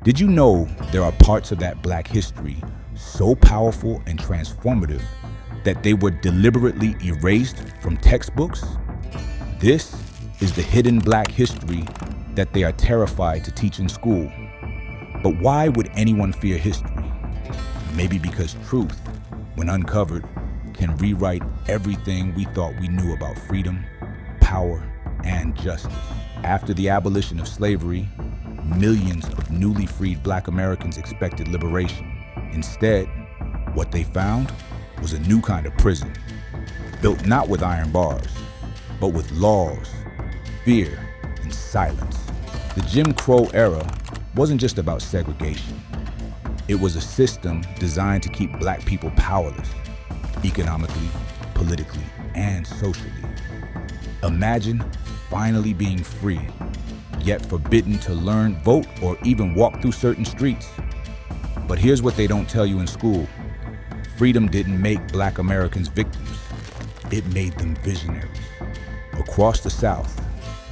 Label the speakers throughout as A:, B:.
A: Did you know there are parts of that Black history so powerful and transformative that they were deliberately erased from textbooks? This is the hidden Black history that they are terrified to teach in school. But why would anyone fear history? Maybe because truth, when uncovered, can rewrite everything we thought we knew about freedom, power, and justice. After the abolition of slavery, millions of newly freed Black Americans expected liberation. Instead, what they found was a new kind of prison, built not with iron bars, but with laws, fear, and silence. The Jim Crow era wasn't just about segregation. It was a system designed to keep Black people powerless, economically, politically, and socially. Imagine finally being free, yet forbidden to learn, vote, or even walk through certain streets. But here's what they don't tell you in school. Freedom didn't make Black Americans victims. It made them visionaries. Across the South,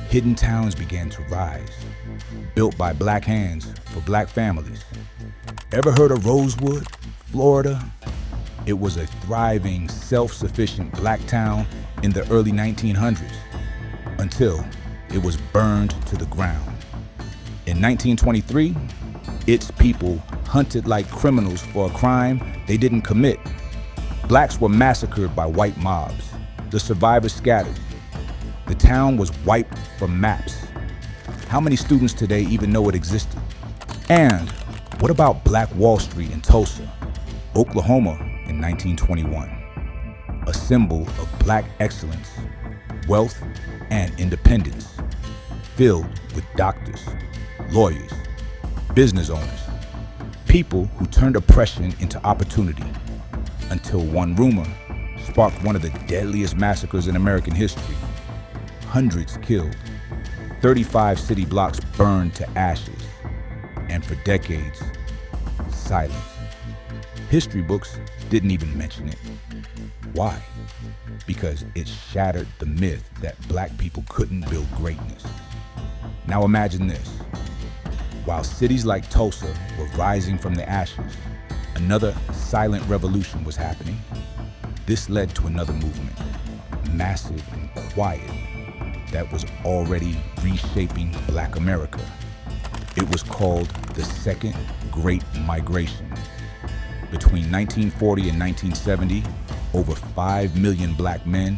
A: hidden towns began to rise, built by Black hands for Black families. Ever heard of Rosewood, Florida? It was a thriving, self-sufficient Black town in the early 1900s, until it was burned to the ground. In 1923, its people hunted like criminals for a crime they didn't commit. Blacks were massacred by white mobs. The survivors scattered. The town was wiped from maps. How many students today even know it existed? And what about Black Wall Street in Tulsa, Oklahoma in 1921? A symbol of Black excellence, wealth, and independence, filled with doctors, lawyers, business owners, people who turned oppression into opportunity, until one rumor sparked one of the deadliest massacres in American history. Hundreds killed, 35 city blocks burned to ashes, and for decades, silence. History books didn't even mention it. Why? Because it shattered the myth that Black people couldn't build greatness. Now imagine this. While cities like Tulsa were rising from the ashes, another silent revolution was happening. This led to another movement, massive and quiet, that was already reshaping Black America. It was called the Second Great Migration. Between 1940 and 1970, over 5 million Black men,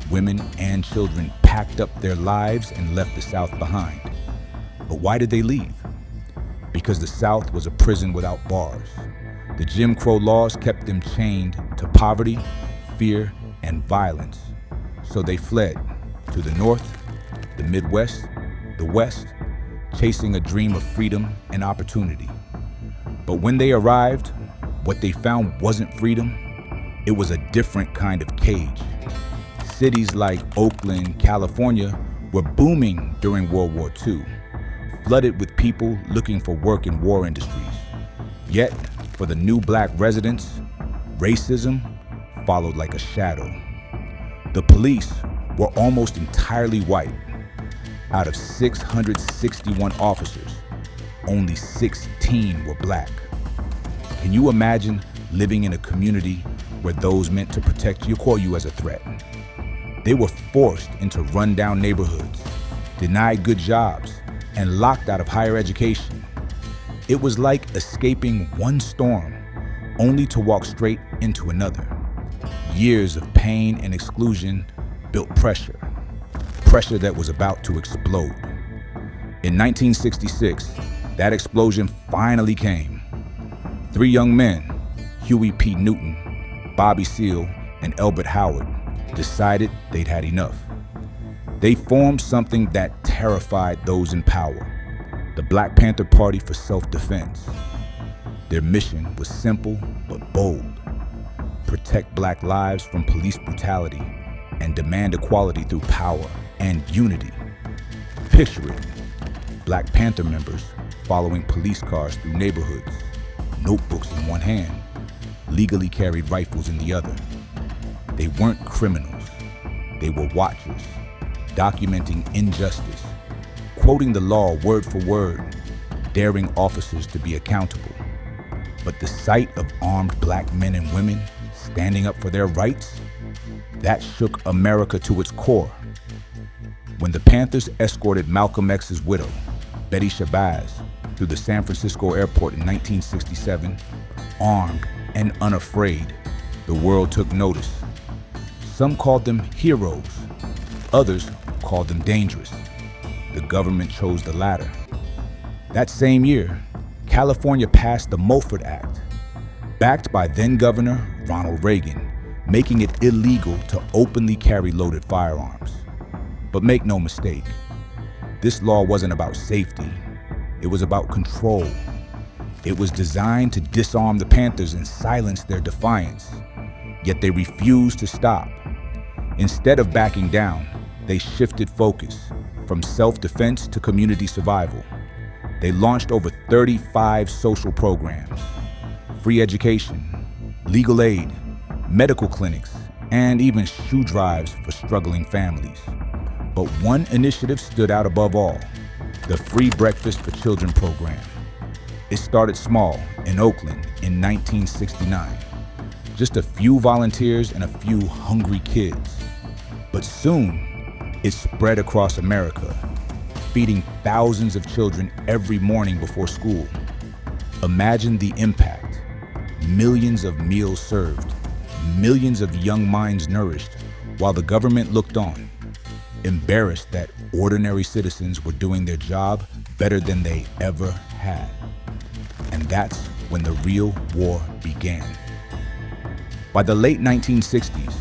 A: women, and children packed up their lives and left the South behind. But why did they leave? Because the South was a prison without bars. The Jim Crow laws kept them chained to poverty, fear, and violence. So they fled to the North, the Midwest, the West, chasing a dream of freedom and opportunity. But when they arrived, what they found wasn't freedom. It was a different kind of cage. Cities like Oakland, California were booming during World War II, flooded with people looking for work in war industries. Yet, for the new Black residents, racism followed like a shadow. The police were almost entirely white. Out of 661 officers, only 16 were Black. Can you imagine living in a community where those meant to protect you call you as a threat? They were forced into rundown neighborhoods, denied good jobs, and locked out of higher education. It was like escaping one storm, only to walk straight into another. Years of pain and exclusion built pressure that was about to explode. In 1966, that explosion finally came. 3 young men, Huey P. Newton, Bobby Seale, and Elbert Howard, decided they'd had enough. They formed something that terrified those in power, the Black Panther Party for self-defense. Their mission was simple but bold: protect Black lives from police brutality and demand equality through power and unity. Picture it: Black Panther members following police cars through neighborhoods, notebooks in one hand, legally carried rifles in the other. They weren't criminals. They were watchers, documenting injustice, quoting the law word for word, daring officers to be accountable. But the sight of armed black men and women standing up for their rights, that shook America to its core. When the Panthers escorted Malcolm X's widow, Betty Shabazz, through the San Francisco airport in 1967, armed and unafraid, the world took notice. Some called them heroes, others called them dangerous. The government chose the latter. That same year, California passed the Mulford Act, backed by then-Governor Ronald Reagan, making it illegal to openly carry loaded firearms. But make no mistake, this law wasn't about safety. It was about control. It was designed to disarm the Panthers and silence their defiance. Yet they refused to stop. Instead of backing down, they shifted focus from self-defense to community survival. They launched over 35 social programs, free education, legal aid, medical clinics, and even shoe drives for struggling families. But one initiative stood out above all: the Free Breakfast for Children program. It started small in Oakland in 1969. Just a few volunteers and a few hungry kids. But soon, it spread across America, feeding thousands of children every morning before school. Imagine the impact. Millions of meals served, millions of young minds nourished, while the government looked on, embarrassed that ordinary citizens were doing their job better than they ever had. And that's when the real war began. By the late 1960s,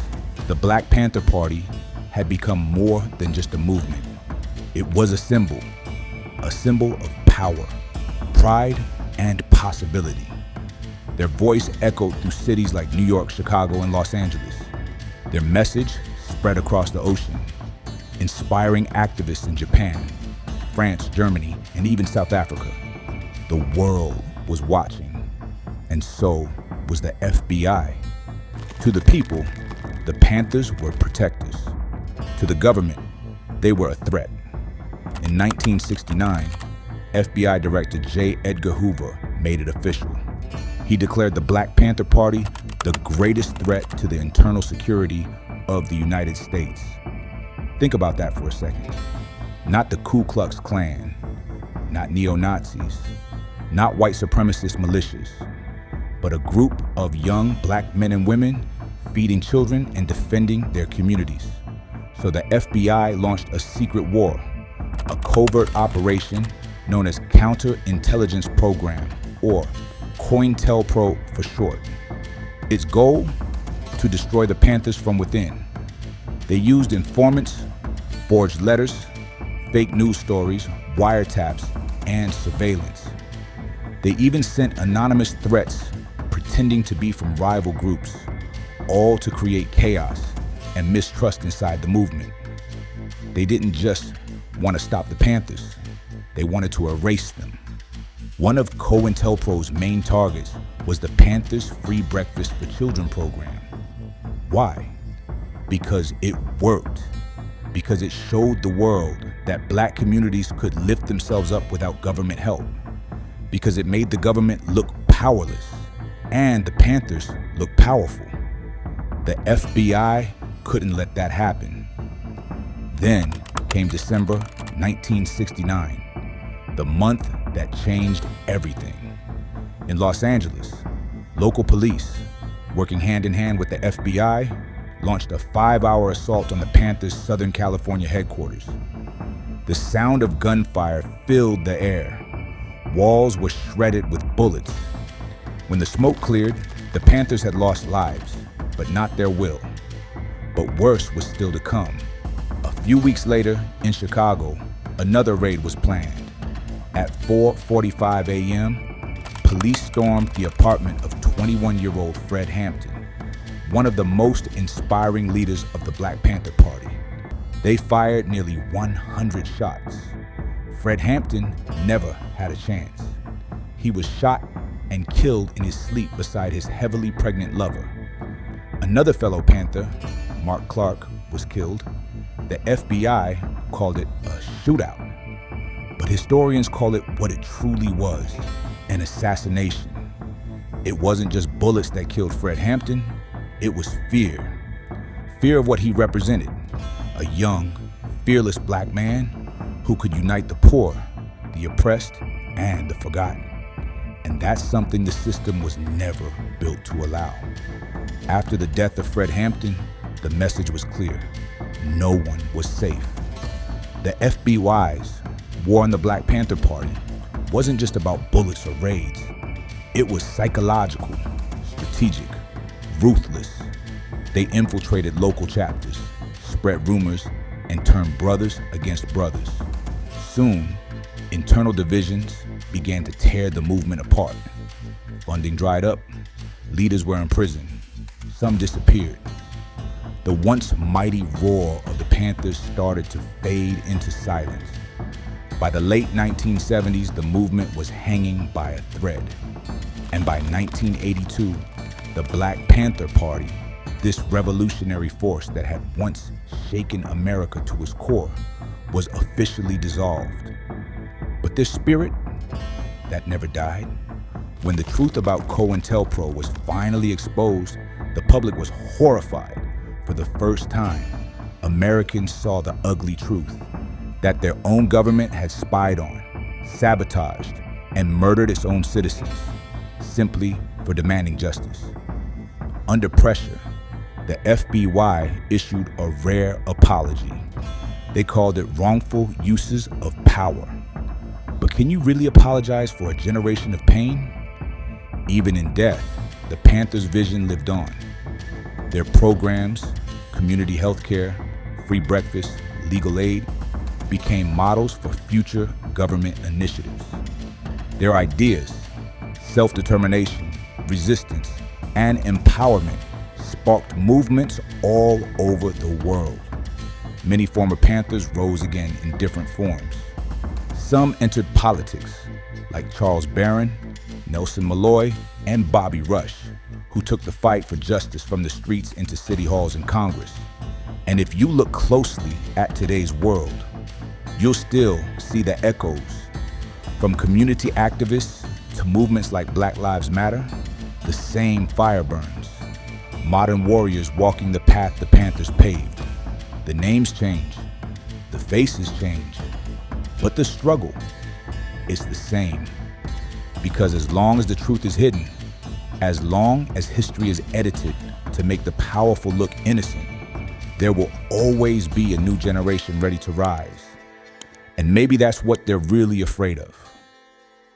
A: the Black Panther Party had become more than just a movement. It was a symbol of power, pride, and possibility. Their voice echoed through cities like New York, Chicago, and Los Angeles. Their message spread across the ocean, inspiring activists in Japan, France, Germany, and even South Africa. The world was watching, and so was the FBI. To the people, the Panthers were protectors. To the government, they were a threat. In 1969, FBI Director J. Edgar Hoover made it official. He declared the Black Panther Party the greatest threat to the internal security of the United States. Think about that for a second. Not the Ku Klux Klan, not neo-Nazis, not white supremacist militias, but a group of young black men and women feeding children and defending their communities. So the FBI launched a secret war, a covert operation known as Counterintelligence Program, or COINTELPRO for short. Its goal? To destroy the Panthers from within. They used informants, forged letters, fake news stories, wiretaps, and surveillance. They even sent anonymous threats pretending to be from rival groups, all to create chaos and mistrust inside the movement. They didn't just want to stop the Panthers, they wanted to erase them. One of COINTELPRO's main targets was the Panthers' Free Breakfast for Children program. Why? Because it worked. Because it showed the world that black communities could lift themselves up without government help. Because it made the government look powerless and the Panthers look powerful. The FBI couldn't let that happen. Then came December 1969, the month that changed everything. In Los Angeles, local police, working hand in hand with the FBI, launched a 5-hour assault on the Panthers' Southern California headquarters. The sound of gunfire filled the air. Walls were shredded with bullets. When the smoke cleared, the Panthers had lost lives, but not their will. But worse was still to come. A few weeks later, in Chicago, another raid was planned. At 4:45 a.m., police stormed the apartment of 21-year-old Fred Hampton, one of the most inspiring leaders of the Black Panther Party. They fired nearly 100 shots. Fred Hampton never had a chance. He was shot and killed in his sleep beside his heavily pregnant lover. Another fellow Panther, Mark Clark, was killed. The FBI called it a shootout, but historians call it what it truly was, an assassination. It wasn't just bullets that killed Fred Hampton, it was fear. Fear of what he represented, a young, fearless black man who could unite the poor, the oppressed, and the forgotten. And that's something the system was never built to allow. After the death of Fred Hampton, the message was clear. No one was safe. The FBI's war on the Black Panther Party wasn't just about bullets or raids. It was psychological, strategic, ruthless. They infiltrated local chapters, spread rumors, and turned brothers against brothers. Soon, internal divisions began to tear the movement apart. Funding dried up, leaders were imprisoned, some disappeared. The once mighty roar of the Panthers started to fade into silence. By the late 1970s, the movement was hanging by a thread. And by 1982, the Black Panther Party, this revolutionary force that had once shaken America to its core, was officially dissolved. But this spirit, that never died. When the truth about COINTELPRO was finally exposed, the public was horrified. For the first time, Americans saw the ugly truth, that their own government had spied on, sabotaged, and murdered its own citizens, simply for demanding justice. Under pressure, the FBI issued a rare apology. They called it wrongful uses of power. But can you really apologize for a generation of pain? Even in death, the Panthers' vision lived on. Their programs, community health care, free breakfast, legal aid, became models for future government initiatives. Their ideas, self-determination, resistance, and empowerment sparked movements all over the world. Many former Panthers rose again in different forms. Some entered politics, like Charles Barron, Nelson Malloy, and Bobby Rush, who took the fight for justice from the streets into city halls and Congress. And if you look closely at today's world, you'll still see the echoes. From community activists to movements like Black Lives Matter, the same fire burns. Modern warriors walking the path the Panthers paved. The names change, the faces change, but the struggle is the same. Because as long as the truth is hidden, as long as history is edited to make the powerful look innocent, there will always be a new generation ready to rise. And maybe that's what they're really afraid of.